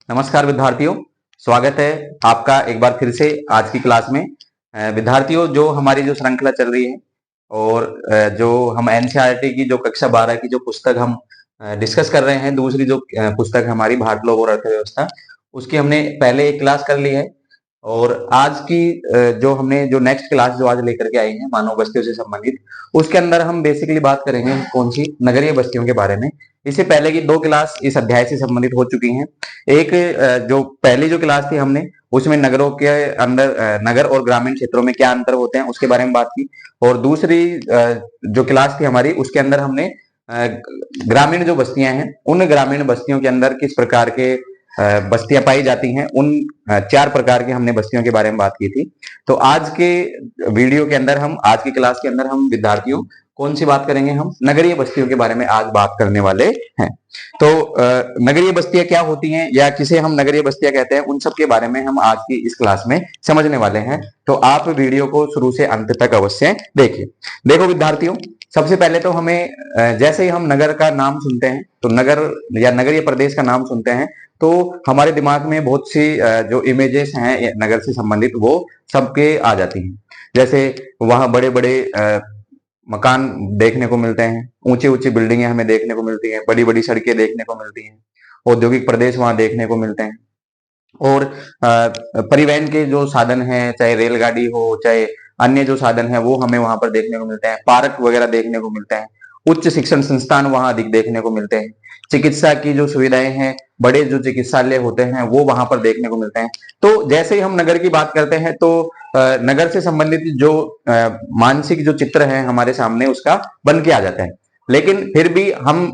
नमस्कार विद्यार्थियों, स्वागत है आपका एक बार फिर से आज की क्लास में। विद्यार्थियों, जो हमारी जो श्रृंखला चल रही है और जो हम एनसीईआरटी की जो कक्षा 12 की जो पुस्तक हम डिस्कस कर रहे हैं, दूसरी जो पुस्तक है हमारी भारत लोक और अर्थव्यवस्था, उसकी हमने पहले एक क्लास कर ली है। और आज की जो हमने जो नेक्स्ट क्लास जो आज लेकर के आई है मानव बस्तियों से संबंधित, उसके अंदर हम बेसिकली बात करेंगे कौन सी, नगरीय बस्तियों के बारे में। इससे पहले की दो क्लास इस अध्याय से संबंधित हो चुकी हैं। एक जो पहली जो क्लास थी हमने, उसमें नगरों के अंदर नगर और ग्रामीण क्षेत्रों में क्या अंतर होते हैं उसके बारे में बात की। और दूसरी जो क्लास थी हमारी, उसके अंदर हमने ग्रामीण जो बस्तियां हैं, उन ग्रामीण बस्तियों के अंदर किस प्रकार के बस्तियां पाई जाती हैं, उन चार प्रकार की हमने बस्तियों के बारे में बात की थी। तो आज के वीडियो के अंदर हम, आज की क्लास के अंदर हम विद्यार्थियों कौन सी बात करेंगे, हम नगरीय बस्तियों के बारे में आज बात करने वाले हैं। तो नगरीय बस्तियां क्या होती हैं या किसे हम नगरीय बस्तियां कहते हैं, उन सब के बारे में हम आज की इस क्लास में समझने वाले हैं। तो आप वीडियो को शुरू से अंत तक अवश्य देखिए। देखो विद्यार्थियों, सबसे पहले तो हमें जैसे ही हम नगर का नाम सुनते हैं, तो नगर या नगरीय प्रदेश का नाम सुनते हैं, तो हमारे दिमाग में बहुत सी जो इमेजेस हैं नगर से संबंधित, वो सबके आ जाती हैं। जैसे वहां बड़े बड़े मकान देखने को मिलते हैं, ऊंची ऊंची बिल्डिंगें हमें देखने को मिलती हैं, बड़ी बड़ी सड़कें देखने को मिलती हैं, औद्योगिक प्रदेश वहां देखने को मिलते हैं। और परिवहन के जो साधन हैं, चाहे रेलगाड़ी हो चाहे अन्य जो साधन है, वो हमें वहां पर देखने को मिलते हैं। पार्क वगैरह देखने को मिलते हैं। उच्च शिक्षण संस्थान वहां अधिक देखने को मिलते हैं। चिकित्सा की जो सुविधाएं हैं, बड़े जो चिकित्सालय होते हैं, वो वहां पर देखने को मिलते हैं। तो जैसे ही हम नगर की बात करते हैं, तो नगर से संबंधित जो मानसिक जो चित्र है हमारे सामने, उसका बन के आ जाता है। लेकिन फिर भी हम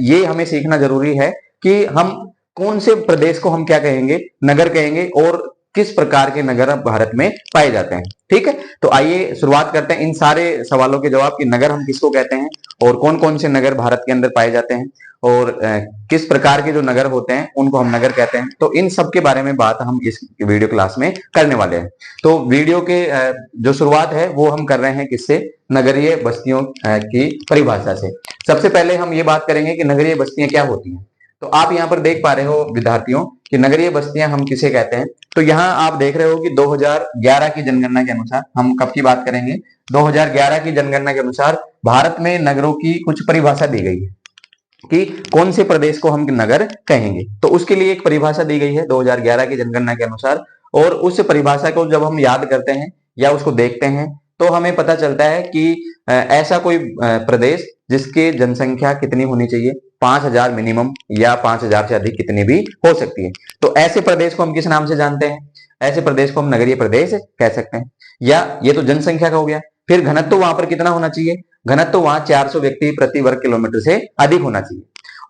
ये हमें सीखना जरूरी है कि हम कौन से प्रदेश को हम क्या कहेंगे, नगर कहेंगे, और किस प्रकार के नगर भारत में पाए जाते हैं। ठीक है, तो आइए शुरुआत करते हैं इन सारे सवालों के जवाब कि नगर हम किसको कहते हैं और कौन कौन से नगर भारत के अंदर पाए जाते हैं, और किस प्रकार के जो नगर होते हैं उनको हम नगर कहते हैं। तो इन सब के बारे में बात हम इस वीडियो क्लास में करने वाले हैं। तो वीडियो के जो शुरुआत है वो हम कर रहे हैं किससे, नगरीय बस्तियों की परिभाषा से। सबसे पहले हम ये बात करेंगे कि नगरीय बस्तियां क्या होती हैं। तो आप यहाँ पर देख पा रहे हो विद्यार्थियों कि नगरीय बस्तियां हम किसे कहते हैं। तो यहाँ आप देख रहे हो कि 2011 की जनगणना के अनुसार, हम कब की बात करेंगे, 2011 की जनगणना के अनुसार भारत में नगरों की कुछ परिभाषा दी गई है कि कौन से प्रदेश को हम नगर कहेंगे। तो उसके लिए एक परिभाषा दी गई है 2011 की जनगणना के अनुसार। और उस परिभाषा को जब हम याद करते हैं या उसको देखते हैं, तो हमें पता चलता है कि ऐसा कोई प्रदेश जिसकी जनसंख्या कितनी होनी चाहिए, 5,000 मिनिमम, या 5,000 से अधिक कितनी भी हो सकती है। तो ऐसे प्रदेश को हम किस नाम से जानते हैं, ऐसे प्रदेश को हम नगरीय प्रदेश कह सकते हैं। या ये तो जनसंख्या का हो गया। फिर घनत्व वहां पर कितना होना चाहिए, घनत्व वहां 400 व्यक्ति प्रति वर्ग किलोमीटर से अधिक होना चाहिए।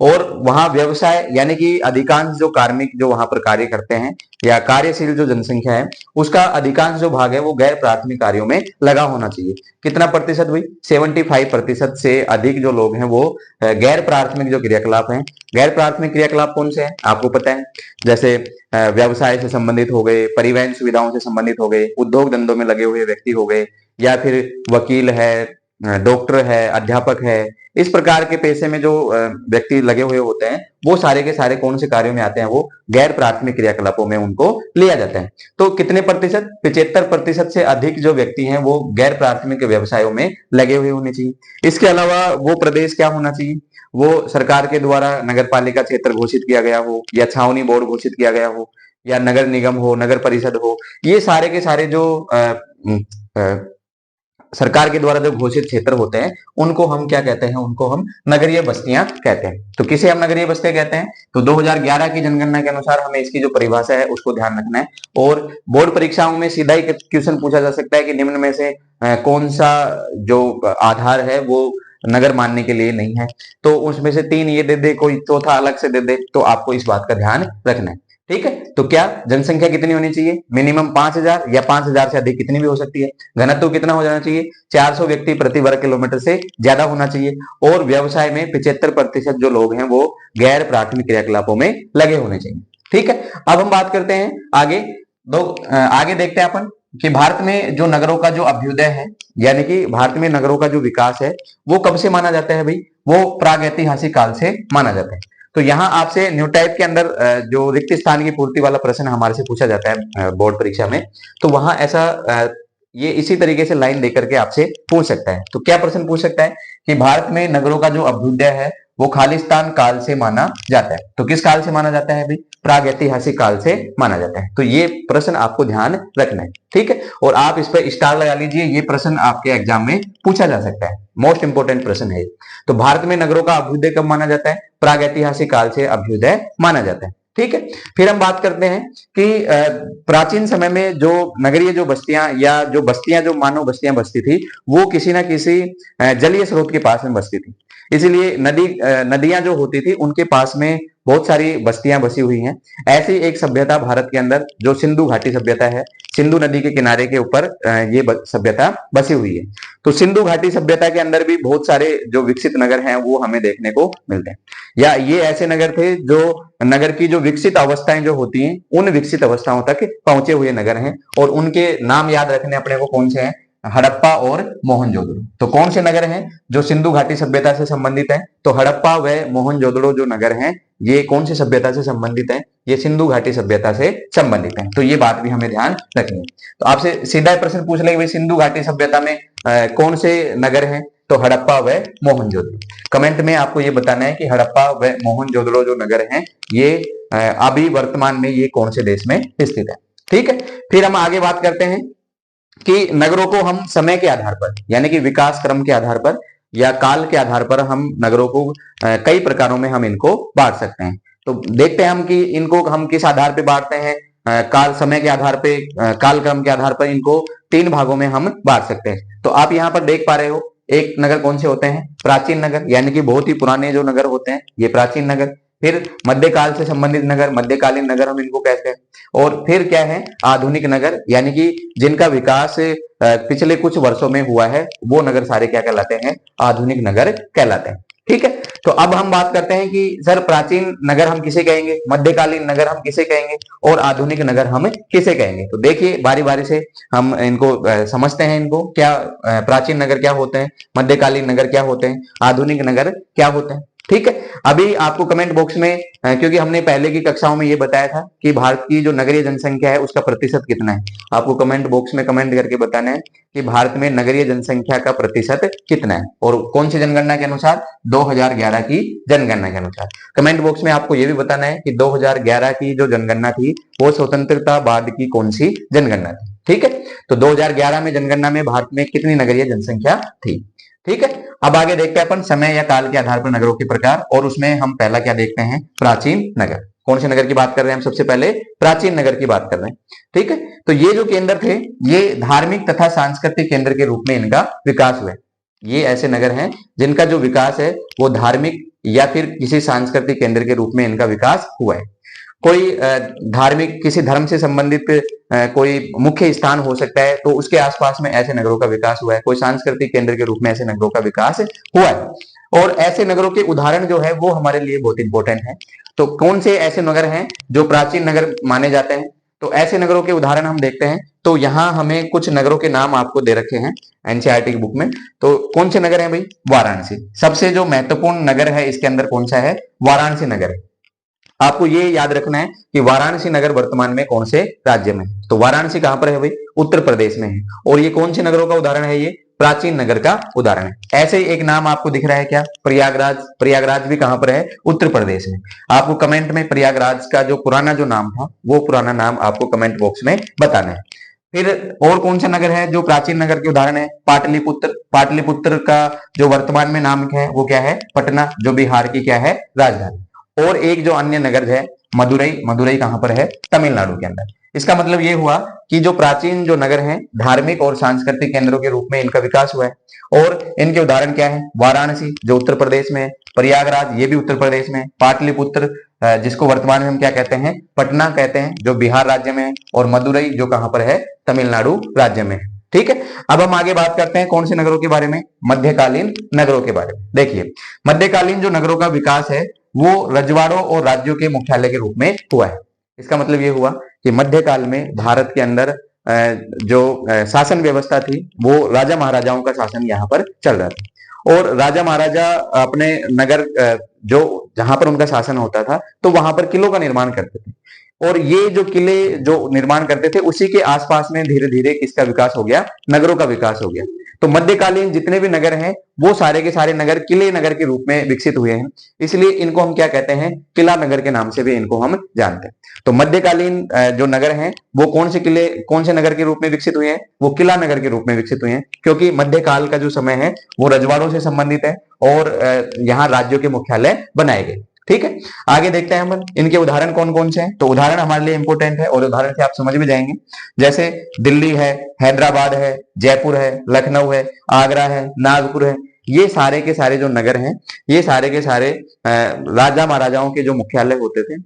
और वहां व्यवसाय यानी कि अधिकांश जो कार्मिक जो वहां पर कार्य करते हैं, या कार्यशील जो जनसंख्या है, उसका अधिकांश जो भाग है वो गैर प्राथमिक कार्यों में लगा होना चाहिए। कितना प्रतिशत भाई, 75% से अधिक जो लोग हैं वो गैर प्राथमिक जो क्रियाकलाप हैं। गैर प्राथमिक क्रियाकलाप कौन से हैं आपको पता है, जैसे व्यवसाय से संबंधित हो गए, परिवहन सुविधाओं से संबंधित हो गए, उद्योग धंधों में लगे हुए व्यक्ति हो गए, या फिर वकील है, डॉक्टर है, अध्यापक है। इस प्रकार के पेशे में जो व्यक्ति लगे हुए होते हैं, वो सारे के सारे कौन से कार्यों में आते हैं, वो गैर प्राथमिक क्रियाकलापों में उनको लिया जाता है। तो कितने प्रतिशत, 75% से अधिक जो व्यक्ति हैं वो गैर प्राथमिक व्यवसायों में लगे हुए होने चाहिए। इसके अलावा वो प्रदेश क्या होना चाहिए, वो सरकार के द्वारा नगर पालिका क्षेत्र घोषित किया गया हो, या छावनी बोर्ड घोषित किया गया हो, या नगर निगम हो, नगर परिषद हो। ये सारे के सारे जो सरकार के द्वारा जो घोषित क्षेत्र होते हैं, उनको हम क्या कहते हैं, उनको हम नगरीय बस्तियां कहते हैं। तो किसे हम नगरीय बस्तियां कहते हैं, तो 2011 की जनगणना के अनुसार हमें इसकी जो परिभाषा है उसको ध्यान रखना है। और बोर्ड परीक्षाओं में सीधा ही क्वेश्चन पूछा जा सकता है कि निम्न में से कौन सा जो आधार है वो नगर मानने के लिए नहीं है। तो उसमें से 3 ये दे दे, कोई चौथा अलग से दे दे, तो आपको इस बात का ध्यान रखना है। ठीक है, तो क्या जनसंख्या कितनी होनी चाहिए, मिनिमम 5,000, या 5,000 से अधिक कितनी भी हो सकती है। घनत्व कितना हो जाना चाहिए, 400 व्यक्ति प्रति वर्ग किलोमीटर से ज्यादा होना चाहिए। और व्यवसाय में 75% जो लोग हैं वो गैर प्राथमिक क्रियाकलापों में लगे होने चाहिए। ठीक है, अब हम बात करते हैं आगे। आगे देखते हैं अपन कि भारत में जो नगरों का जो अभ्युदय है, यानी कि भारत में नगरों का जो विकास है, वो कब से माना जाता है भाई, वो प्रागैतिहासिक काल से माना जाता है। तो यहाँ आपसे न्यू टाइप के अंदर जो रिक्त स्थान की पूर्ति वाला प्रश्न हमारे से पूछा जाता है बोर्ड परीक्षा में, तो वहां ऐसा ये इसी तरीके से लाइन देकर के आपसे पूछ सकता है। तो क्या प्रश्न पूछ सकता है कि भारत में नगरों का जो अभ्युदय है वो खालिस्तान काल से माना जाता है। तो किस काल से माना जाता है भाई? प्रागैतिहासिक काल से माना जाता है। तो ये प्रश्न आपको ध्यान रखना है, ठीक है। और आप इस पर स्टार लगा लीजिए, ये प्रश्न आपके एग्जाम में पूछा जा सकता है, मोस्ट इंपोर्टेंट प्रश्न है। तो भारत में नगरों का अभ्युदय कब माना जाता है? प्रागैतिहासिक काल से अभ्युदय माना जाता है, ठीक है। फिर हम बात करते हैं कि प्राचीन समय में जो नगरीय जो बस्तियां या जो बस्तियां जो मानव बस्तियां बसती थी वो किसी ना किसी जलीय स्रोत के पास में बसती थी। इसीलिए नदियां जो होती थी उनके पास में बहुत सारी बस्तियां बसी हुई हैं। ऐसी एक सभ्यता भारत के अंदर जो सिंधु घाटी सभ्यता है, सिंधु नदी के किनारे के ऊपर ये सभ्यता बसी हुई है। तो सिंधु घाटी सभ्यता के अंदर भी बहुत सारे जो विकसित नगर हैं वो हमें देखने को मिलते हैं, या ये ऐसे नगर थे जो नगर की जो विकसित अवस्थाएं जो होती हैं उन विकसित अवस्थाओं तक पहुंचे हुए नगर हैं। और उनके नाम याद रखने अपने को कौन से हैं? हड़प्पा और मोहनजोदड़ो। तो कौन से नगर हैं जो सिंधु घाटी सभ्यता से संबंधित है? तो हड़प्पा व मोहनजोदड़ो जो नगर हैं ये कौन सी सभ्यता से संबंधित है? ये सिंधु घाटी सभ्यता से संबंधित है। तो ये बात भी हमें ध्यान रखनी है। तो आपसे सीधा प्रश्न पूछ लेंगे सिंधु घाटी सभ्यता में कौन से नगर हैं? तो हड़प्पा व मोहनजोदड़ो। कमेंट में आपको ये बताना है कि हड़प्पा व मोहनजोदड़ो जो नगर हैं ये अभी वर्तमान में ये कौन से देश में स्थित है, ठीक है। फिर हम आगे बात करते हैं कि नगरों को हम समय के आधार पर यानी कि विकास क्रम के आधार पर या काल के आधार पर हम नगरों को कई प्रकारों में हम इनको बांट सकते हैं। तो देखते हैं हम कि इनको हम किस आधार पे बांटते हैं। काल समय के आधार पे, काल क्रम के आधार पर इनको 3 भागों में हम बांट सकते हैं। तो आप यहाँ पर देख पा रहे हो एक नगर कौन से होते हैं? प्राचीन नगर, यानी कि बहुत ही पुराने जो नगर होते हैं ये प्राचीन नगर। फिर मध्यकाल से संबंधित नगर, मध्यकालीन नगर हम इनको कहते हैं। और फिर क्या है? आधुनिक नगर, यानी कि जिनका विकास पिछले कुछ वर्षों में हुआ है वो नगर सारे क्या कहलाते हैं? आधुनिक नगर कहलाते हैं, ठीक है। तो अब हम बात करते हैं कि सर प्राचीन नगर हम किसे कहेंगे, मध्यकालीन नगर हम किसे कहेंगे और आधुनिक नगर हम किसे कहेंगे। तो देखिए बारी बारी से हम इनको समझते हैं। इनको क्या प्राचीन नगर क्या होते हैं, मध्यकालीन नगर क्या होते हैं, आधुनिक नगर क्या होते हैं, ठीक है। अभी आपको कमेंट बॉक्स में, क्योंकि हमने पहले की कक्षाओं में ये बताया था कि भारत की जो नगरीय जनसंख्या है उसका प्रतिशत कितना है, आपको कमेंट बॉक्स में कमेंट करके बताना है कि भारत में नगरीय जनसंख्या का प्रतिशत कितना है और कौन सी जनगणना के अनुसार? 2011 की जनगणना के अनुसार। कमेंट बॉक्स में आपको यह भी बताना है कि 2011 की जो जनगणना थी वो स्वतंत्रता बाद की कौन सी जनगणना थी, ठीक है। तो 2011 में जनगणना में भारत में कितनी नगरीय जनसंख्या थी, ठीक है। अब आगे देखते हैं अपन समय या काल के आधार पर नगरों के प्रकार, और उसमें हम पहला क्या देखते हैं? प्राचीन नगर। कौन से नगर की बात कर रहे हैं हम? सबसे पहले प्राचीन नगर की बात कर रहे हैं, ठीक है। तो ये जो केंद्र थे ये धार्मिक तथा सांस्कृतिक केंद्र के रूप में इनका विकास हुआ है। ये ऐसे नगर हैं जिनका जो विकास है वो धार्मिक या फिर किसी सांस्कृतिक केंद्र के रूप में इनका विकास हुआ है। कोई धार्मिक किसी धर्म से संबंधित कोई मुख्य स्थान हो सकता है तो उसके आसपास में ऐसे नगरों का विकास हुआ है। कोई सांस्कृतिक केंद्र के रूप में ऐसे नगरों का विकास हुआ है। और ऐसे नगरों के उदाहरण जो है वो हमारे लिए बहुत इंपॉर्टेंट है। तो कौन से ऐसे नगर हैं जो प्राचीन नगर माने जाते हैं? तो ऐसे नगरों के उदाहरण हम देखते हैं। तो यहाँ हमें कुछ नगरों के नाम आपको दे रखे हैं एनसीईआरटी की बुक में। तो कौन से नगर हैं भाई? वाराणसी। सबसे जो महत्वपूर्ण नगर है इसके अंदर कौन सा है? वाराणसी नगर है। आपको ये याद रखना है कि वाराणसी नगर वर्तमान में कौन से राज्य में है। तो वाराणसी कहां पर है भाई? उत्तर प्रदेश में है। और ये कौन से नगरों का उदाहरण है? ये प्राचीन नगर का उदाहरण है। ऐसे ही एक नाम आपको दिख रहा है क्या? प्रयागराज। प्रयागराज भी कहां पर है? उत्तर प्रदेश में। आपको कमेंट में प्रयागराज का जो पुराना जो नाम था वो पुराना नाम आपको कमेंट बॉक्स में बताना है। फिर और कौन सा नगर है जो प्राचीन नगर के उदाहरण है? पाटलिपुत्र। पाटलिपुत्र का जो वर्तमान में नाम है वो क्या है? पटना, जो बिहार की क्या है? राजधानी। और एक जो अन्य नगर है मदुरई। मदुरई कहां पर है? तमिलनाडु के अंदर। इसका मतलब ये हुआ कि जो प्राचीन जो नगर हैं धार्मिक और सांस्कृतिक केंद्रों के रूप में इनका विकास हुआ है। और इनके उदाहरण क्या है? वाराणसी जो उत्तर प्रदेश में है, प्रयागराज ये भी उत्तर प्रदेश में है, पाटलिपुत्र जिसको वर्तमान में हम क्या कहते हैं? पटना कहते हैं, जो बिहार राज्य में है, और मदुरई जो कहां पर है? तमिलनाडु राज्य में है, ठीक है। अब हम आगे बात करते हैं कौन से नगरों के बारे में? मध्यकालीन नगरों के बारे में। देखिए मध्यकालीन जो नगरों का विकास है वो रजवाड़ों और राज्यों के मुख्यालय के रूप में हुआ है। इसका मतलब ये हुआ कि मध्यकाल में भारत के अंदर जो शासन व्यवस्था थी वो राजा महाराजाओं का शासन यहाँ पर चल रहा था। और राजा महाराजा अपने नगर जो जहां पर उनका शासन होता था तो वहां पर किलों का निर्माण करते थे। और ये जो किले जो निर्माण करते थे उसी के आसपास में धीरे धीरे किसका विकास हो गया, नगरों का विकास हो गया। तो मध्यकालीन जितने भी नगर हैं वो सारे के सारे नगर किले नगर के रूप में विकसित हुए हैं, इसलिए इनको हम क्या कहते हैं, किला नगर के नाम से भी इनको हम जानते हैं। तो मध्यकालीन जो नगर हैं वो कौन से किले कौन से नगर के रूप में विकसित हुए हैं, वो किला नगर के रूप में विकसित हुए हैं, क्योंकि मध्यकाल का जो समय है वो रजवाड़ों से संबंधित है और यहाँ राज्यों के मुख्यालय बनाए गए। ठीक है, आगे देखते हैं हम इनके उदाहरण कौन कौन से हैं। तो उदाहरण हमारे लिए इंपॉर्टेंट है और उदाहरण से आप समझ भी जाएंगे। जैसे दिल्ली है, हैदराबाद है, जयपुर है, लखनऊ है, आगरा है, नागपुर है, ये सारे के सारे जो नगर हैं ये सारे के सारे राजा महाराजाओं के जो मुख्यालय होते थे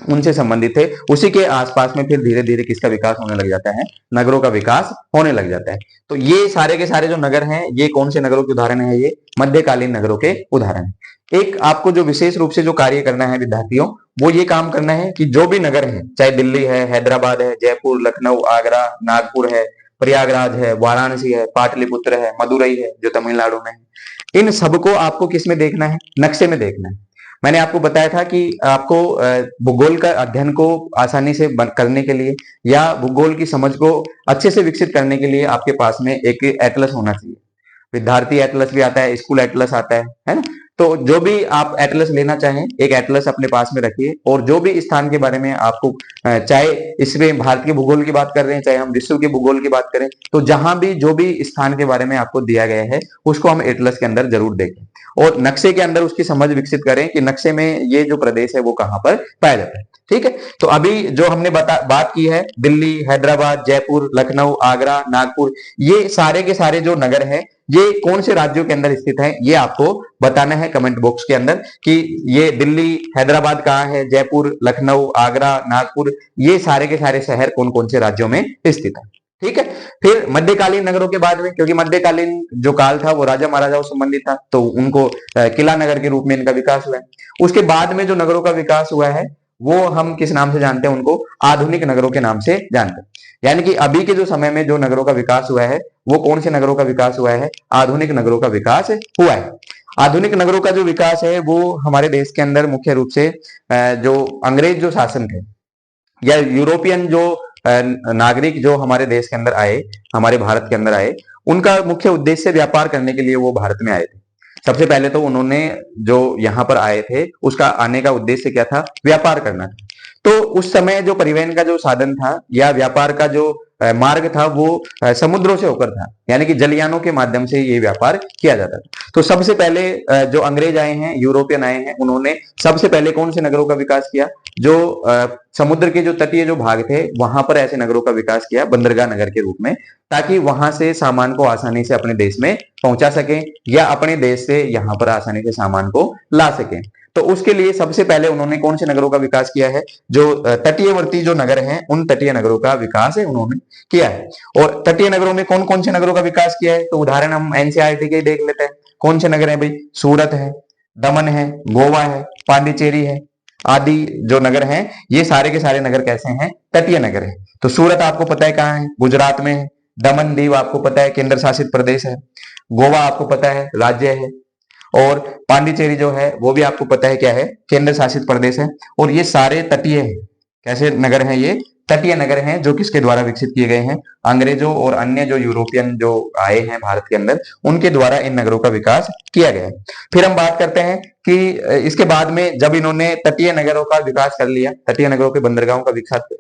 उनसे संबंधित थे। उसी के आसपास में फिर धीरे धीरे किसका विकास होने लग जाता है, नगरों का विकास होने लग जाता है। तो ये सारे के सारे जो नगर हैं ये कौन से नगरों के उदाहरण है, ये मध्यकालीन नगरों के उदाहरण है। एक आपको जो विशेष रूप से जो कार्य करना है विद्यार्थियों, वो ये काम करना है कि जो भी नगर है, चाहे दिल्ली है, हैदराबाद है, जयपुर, लखनऊ, आगरा, नागपुर है, प्रयागराज है, वाराणसी है, पाटलिपुत्र है, मदुरई है जो तमिलनाडु में है, इन सबको आपको किस में देखना है, नक्शे में देखना है। मैंने आपको बताया था कि आपको भूगोल का अध्ययन को आसानी से करने के लिए या भूगोल की समझ को अच्छे से विकसित करने के लिए आपके पास में एक एटलस होना चाहिए। विद्यार्थी एटलस भी आता है, स्कूल एटलस आता है ना। तो जो भी आप एटलस लेना चाहें एक एटलस अपने पास में रखिए और जो भी स्थान के बारे में आपको चाहे इसमें भारत के भूगोल की बात कर रहे हैं चाहे हम विश्व के भूगोल की बात करें, तो जहां भी जो भी स्थान के बारे में आपको दिया गया है उसको हम एटलस के अंदर जरूर देखें और नक्शे के अंदर उसकी समझ विकसित करें कि नक्शे में ये जो प्रदेश है वो कहां पर पाया जाता है। ठीक है, तो अभी जो हमने बात की है दिल्ली, हैदराबाद, जयपुर, लखनऊ, आगरा, नागपुर, ये सारे के सारे जो नगर हैं ये कौन से राज्यों के अंदर स्थित है, ये आपको बताना है कमेंट बॉक्स के अंदर कि ये दिल्ली, हैदराबाद कहाँ है, जयपुर, लखनऊ, आगरा, नागपुर, ये सारे के सारे शहर कौन कौन से राज्यों में स्थित है। ठीक है, फिर मध्यकालीन नगरों के बाद में, क्योंकि मध्यकालीन जो काल था वो राजा महाराजाओं से संबंधित था, तो उनको किला नगर के रूप में इनका विकास हुआ है। उसके बाद में जो नगरों का विकास हुआ है वो हम किस नाम से जानते हैं, उनको आधुनिक नगरों के नाम से जानते हैं। यानी कि अभी के जो समय में जो नगरों का विकास हुआ है वो कौन से नगरों का विकास हुआ है, आधुनिक नगरों का विकास हुआ है। आधुनिक नगरों का जो विकास है वो हमारे देश के अंदर मुख्य रूप से जो अंग्रेज जो शासन थे या यूरोपियन जो नागरिक जो हमारे देश के अंदर आए, हमारे भारत के अंदर आए, उनका मुख्य उद्देश्य व्यापार करने के लिए वो भारत में आए थे। सबसे पहले तो उन्होंने जो यहाँ पर आए थे उसका आने का उद्देश्य क्या था, व्यापार करना था। तो उस समय जो परिवहन का जो साधन था या व्यापार का जो मार्ग था वो समुद्रों से होकर था, यानी कि जलयानों के माध्यम से ये व्यापार किया जाता था। तो सबसे पहले जो अंग्रेज आए हैं, यूरोपियन आए हैं, उन्होंने सबसे पहले कौन से नगरों का विकास किया, जो समुद्र के जो तटीय जो भाग थे वहां पर ऐसे नगरों का विकास किया बंदरगाह नगर के रूप में, ताकि वहां से सामान को आसानी से अपने देश में पहुंचा सके या अपने देश से यहाँ पर आसानी से सामान को ला सके। तो उसके लिए सबसे पहले उन्होंने कौन से नगरों का विकास किया है, जो तटीयवर्ती जो नगर हैं उन तटीय नगरों का विकास है उन्होंने किया है। और तटीय नगरों में कौन कौन से नगरों का विकास किया है, तो उदाहरण हम एनसीईआरटी के देख लेते हैं। कौन से नगर है भाई, सूरत है, दमन है, गोवा है, पांडिचेरी है, आदि जो नगर हैं ये सारे के सारे नगर कैसे हैं, तटीय नगर है। तो सूरत आपको पता है कहाँ है, गुजरात में है। दमन दीव आपको पता है केंद्र शासित प्रदेश है। गोवा आपको पता है राज्य है। और पांडिचेरी जो है वो भी आपको पता है क्या है, केंद्र शासित प्रदेश है। और ये सारे तटीय है, कैसे नगर हैं, ये तटीय नगर हैं जो किसके द्वारा विकसित किए गए हैं, अंग्रेजों और अन्य जो यूरोपियन जो आए हैं भारत के अंदर उनके द्वारा इन नगरों का विकास किया गया है। फिर हम बात करते हैं कि इसके बाद में जब इन्होंने तटीय नगरों का विकास कर लिया, तटीय नगरों के बंदरगाहों का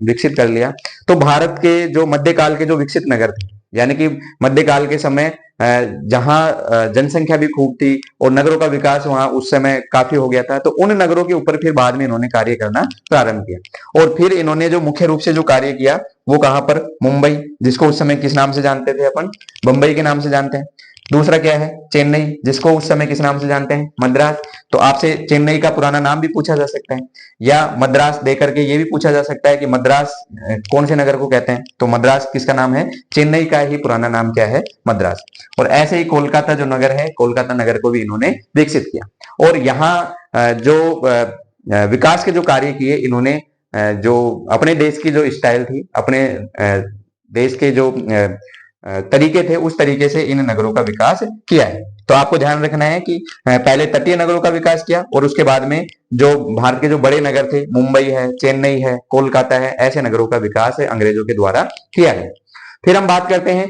विकसित कर लिया, तो भारत के जो मध्यकाल के जो विकसित नगर थे, यानी कि मध्यकाल के समय जहां जनसंख्या भी खूब थी और नगरों का विकास वहां उस समय काफी हो गया था, तो उन नगरों के ऊपर फिर बाद में इन्होंने कार्य करना प्रारंभ किया। और फिर इन्होंने जो मुख्य रूप से जो कार्य किया वो कहां पर, मुंबई, जिसको उस समय किस नाम से जानते थे अपन, बंबई के नाम से जानते हैं। दूसरा क्या है, चेन्नई, जिसको उस समय किस नाम से जानते हैं, मद्रास। तो आपसे चेन्नई का पुराना नाम भी पूछा जा सकता है या मद्रास दे करके ये भी पूछा जा सकता है कि मद्रास कौन से नगर को कहते हैं, तो मद्रास किसका नाम है, चेन्नई का ही पुराना नाम क्या है, मद्रास। और ऐसे ही कोलकाता जो नगर है, कोलकाता नगर को भी इन्होंने विकसित किया। और यहाँ जो विकास के जो कार्य किए इन्होंने, जो अपने देश की जो स्टाइल थी, अपने देश के जो तरीके थे उस तरीके से इन नगरों का विकास किया है। तो आपको ध्यान रखना है कि पहले तटीय नगरों का विकास किया और उसके बाद में जो भारत के जो बड़े नगर थे, मुंबई है, चेन्नई है, कोलकाता है, ऐसे नगरों का विकास अंग्रेजों के द्वारा किया गया। फिर हम बात करते हैं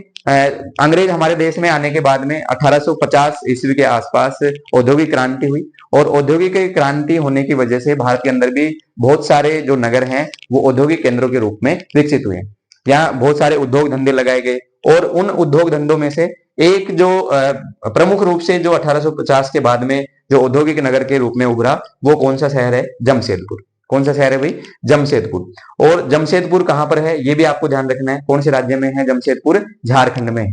अंग्रेज हमारे देश में आने के बाद में 1850 ईस्वी के आसपास औद्योगिक क्रांति हुई और औद्योगिक क्रांति होने की वजह से भारत के अंदर भी बहुत सारे जो नगर हैं वो औद्योगिक केंद्रों के रूप में विकसित हुए। यहाँ बहुत सारे उद्योग धंधे लगाए गए और उन उद्योग धंधों में से एक जो प्रमुख रूप से जो 1850 के बाद में जो औद्योगिक नगर के रूप में उभरा वो कौन सा शहर है? जमशेदपुर। कौन सा शहर है भाई? जमशेदपुर। और जमशेदपुर कहां पर है ये भी आपको ध्यान रखना है। कौन से राज्य में है जमशेदपुर? झारखंड में है।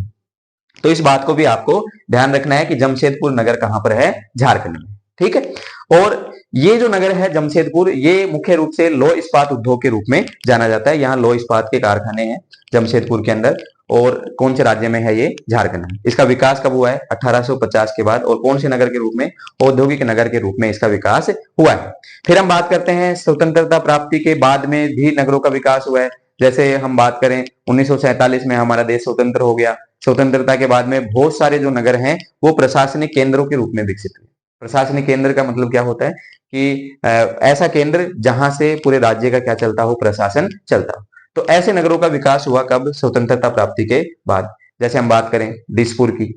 तो इस बात को भी आपको ध्यान रखना है कि जमशेदपुर नगर कहां पर है? झारखंड में। ठीक है। और ये जो नगर है जमशेदपुर, ये मुख्य रूप से लौह इस्पात उद्योग के रूप में जाना जाता है। यहाँ लौह इस्पात के कारखाने हैं जमशेदपुर के अंदर। और कौन से राज्य में है ये? झारखंड में। इसका विकास कब हुआ है? 1850 के बाद। और कौन से नगर के रूप में? औद्योगिक नगर के रूप में इसका विकास हुआ है। फिर हम बात करते हैं स्वतंत्रता प्राप्ति के बाद में भी नगरों का विकास हुआ है। जैसे हम बात करें 1947 में हमारा देश स्वतंत्र हो गया। स्वतंत्रता के बाद में बहुत सारे जो नगर हैं वो प्रशासनिक केंद्रों के रूप में विकसित हुए। प्रशासनिक केंद्र का मतलब क्या होता है कि ऐसा केंद्र जहां से पूरे राज्य का क्या चलता हो? प्रशासन चलता हो। तो ऐसे नगरों का विकास हुआ कब? स्वतंत्रता प्राप्ति के बाद। जैसे हम बात करें दिसपुर की,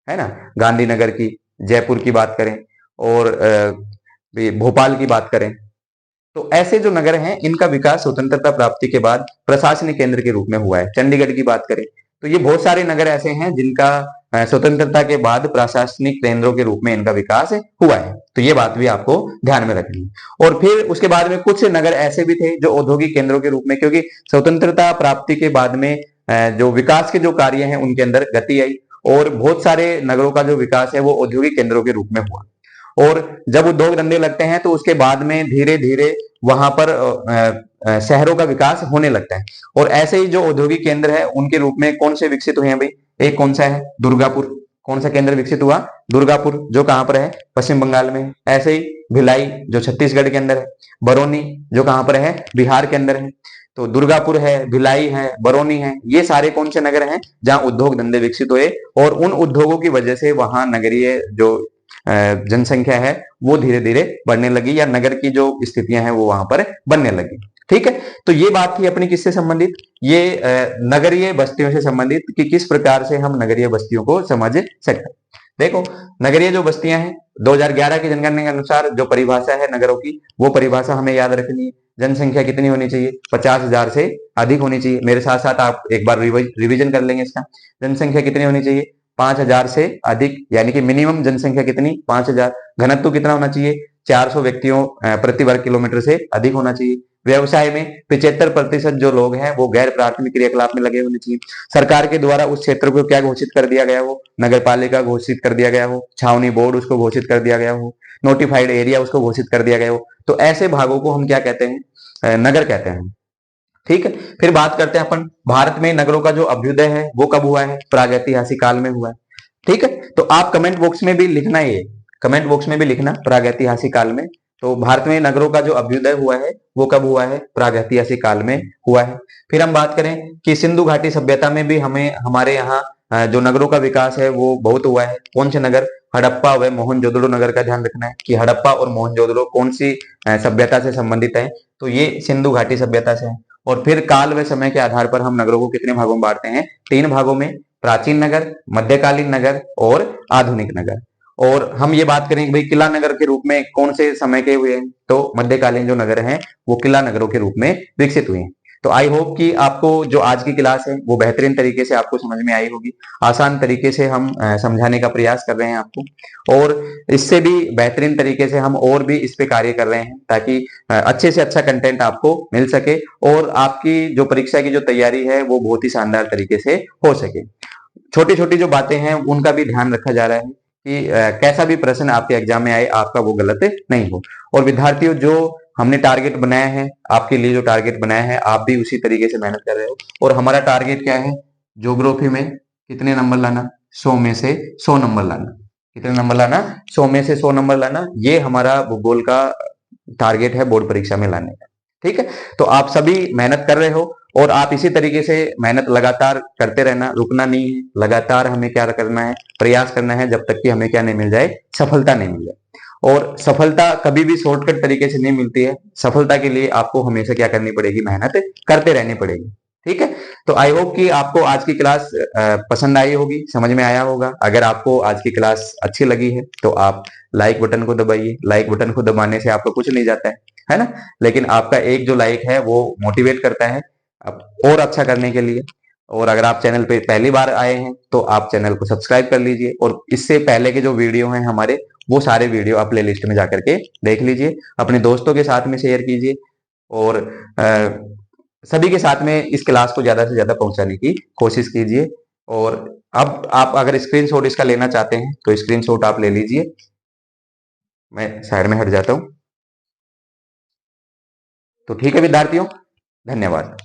है ना, गांधीनगर की, जयपुर की बात करें और भोपाल की बात करें, तो ऐसे जो नगर हैं इनका विकास स्वतंत्रता प्राप्ति के बाद प्रशासनिक केंद्र के रूप में हुआ है। चंडीगढ़ की बात करें तो ये बहुत सारे नगर ऐसे हैं जिनका स्वतंत्रता के बाद प्रशासनिक केंद्रों के रूप में इनका विकास हुआ है। तो ये बात भी आपको ध्यान में रखनी है। और फिर उसके बाद में कुछ नगर ऐसे भी थे जो औद्योगिक केंद्रों के रूप में, क्योंकि स्वतंत्रता प्राप्ति के बाद में जो विकास के जो कार्य हैं उनके अंदर गति आई और बहुत सारे नगरों का जो विकास है वो औद्योगिक केंद्रों के रूप में हुआ। और जब उद्योग धंधे लगते हैं तो उसके बाद में धीरे धीरे वहां पर शहरों का विकास होने लगता है। और ऐसे ही जो औद्योगिक केंद्र है उनके रूप में कौन से विकसित हुए हैं भाई? एक कौन सा है? दुर्गापुर। कौन सा केंद्र विकसित हुआ? दुर्गापुर, जो कहां पर है? पश्चिम बंगाल में। ऐसे ही भिलाई जो छत्तीसगढ़ के अंदर है, बरौनी जो कहां पर है? बिहार के अंदर है। तो दुर्गापुर है, भिलाई है, बरौनी है, ये सारे कौन से नगर हैं जहां उद्योग धंधे विकसित हुए और उन उद्योगों की वजह से वहां नगरीय जो जनसंख्या है वो धीरे धीरे बढ़ने लगी या नगर की जो स्थितियां हैं वो वहां पर बनने लगी। ठीक है। तो ये बात थी अपनी किससे संबंधित? ये नगरीय बस्तियों से संबंधित कि किस प्रकार से हम नगरीय बस्तियों को समझ सकते हैं। देखो, नगरीय जो बस्तियां हैं 2011 की जनगणना के अनुसार जो परिभाषा है नगरों की, वो परिभाषा हमें याद रखनी है। जनसंख्या कितनी होनी चाहिए? 50,000 से अधिक होनी चाहिए। मेरे साथ साथ आप एक बार रिवीजन कर लेंगे इसका। जनसंख्या कितनी होनी चाहिए? 5,000 से अधिक, यानी कि मिनिमम जनसंख्या कितनी? 5,000। घनत्व कितना होना चाहिए? 400 व्यक्तियों प्रति वर्ग किलोमीटर से अधिक होना चाहिए। व्यवसाय में 75% जो लोग हैं वो गैर प्राथमिक क्रियाकलाप में लगे होने चाहिए। सरकार के द्वारा उस क्षेत्र को क्या घोषित कर दिया गया हो? नगर पालिका घोषित कर दिया गया हो, छावनी बोर्ड उसको घोषित कर दिया गया हो, नोटिफाइड एरिया उसको घोषित कर दिया गया हो। तो ऐसे भागों को हम क्या कहते हैं? नगर कहते हैं। ठीक है। फिर बात करते हैं अपन भारत में नगरों का जो अभ्युदय है वो कब हुआ है? प्रागैतिहासिक काल में हुआ है। ठीक है। तो आप कमेंट बॉक्स में भी लिखना, ये कमेंट बॉक्स में भी लिखना प्रागैतिहासिक काल में। तो भारत में नगरों का जो अभ्युदय हुआ है वो कब हुआ है? प्रागैतिहासिक काल में हुआ है। फिर हम बात करें कि सिंधु घाटी सभ्यता में भी हमारे यहाँ जो नगरों का विकास है वो बहुत हुआ है। कौन से नगर? हड़प्पा व मोहनजोदड़ो नगर का ध्यान रखना है कि हड़प्पा और मोहनजोदड़ो कौन सी सभ्यता से संबंधित है? तो ये सिंधु घाटी सभ्यता से है। और फिर काल व समय के आधार पर हम नगरों को कितने भागों में बांटते हैं? 3 भागों में, प्राचीन नगर, मध्यकालीन नगर और आधुनिक नगर। और हम ये बात करें कि भाई किला नगर के रूप में कौन से समय के हुए हैं? तो मध्यकालीन जो नगर हैं वो किला नगरों के रूप में विकसित हुए हैं। तो आई होप कि आपको जो आज की क्लास है वो बेहतरीन तरीके से आपको समझ में आई होगी। आसान तरीके से हम समझाने का प्रयास कर रहे हैं आपको, और इससे भी बेहतरीन तरीके से हम और भी इस पे कार्य कर रहे हैं ताकि अच्छे से अच्छा कंटेंट आपको मिल सके और आपकी जो परीक्षा की जो तैयारी है वो बहुत ही शानदार तरीके से हो सके। छोटी छोटी जो बातें हैं उनका भी ध्यान रखा जा रहा है कि कैसा भी प्रश्न आपके एग्जाम में आए आपका वो गलत नहीं हो। और विद्यार्थियों, जो हमने टारगेट बनाया है आपके लिए, जो टारगेट बनाया है आप भी उसी तरीके से मेहनत कर रहे हो। और हमारा टारगेट क्या है? ज्योग्राफी में कितने नंबर लाना? 100 में से 100 नंबर लाना। कितने नंबर लाना? 100 में से 100 नंबर लाना। ये हमारा भूगोल का टारगेट है बोर्ड परीक्षा में लाने का। ठीक है, तो आप सभी मेहनत कर रहे हो और आप इसी तरीके से मेहनत लगातार करते रहना, रुकना नहीं है। लगातार हमें क्या करना है, प्रयास करना है जब तक कि हमें क्या नहीं मिल जाए, सफलता नहीं मिल जाए। और सफलता कभी भी शॉर्टकट तरीके से नहीं मिलती है। सफलता के लिए आपको हमेशा क्या करनी पड़ेगी, मेहनत करते रहनी पड़ेगी। ठीक है, तो आई होप कि आपको आज की क्लास पसंद आई होगी, समझ में आया होगा। अगर आपको आज की क्लास अच्छी लगी है तो आप लाइक बटन को दबाइए। लाइक बटन को दबाने से आपको कुछ नहीं जाता है ना, लेकिन आपका एक जो लाइक है वो मोटिवेट करता है और अच्छा करने के लिए। और अगर आप चैनल पे पहली बार आए हैं तो आप चैनल को सब्सक्राइब कर लीजिए, और इससे पहले के जो वीडियो हैं हमारे, वो सारे वीडियो आप प्ले लिस्ट में जाकर के देख लीजिए। अपने दोस्तों के साथ में शेयर कीजिए और सभी के साथ में इस क्लास को ज्यादा से ज्यादा पहुंचाने की कोशिश कीजिए। और अब आप अगर स्क्रीनशॉट इसका लेना चाहते हैं तो स्क्रीनशॉट आप ले लीजिए। मैं साइड में हट जाता हूं। तो ठीक है विद्यार्थियों, धन्यवाद।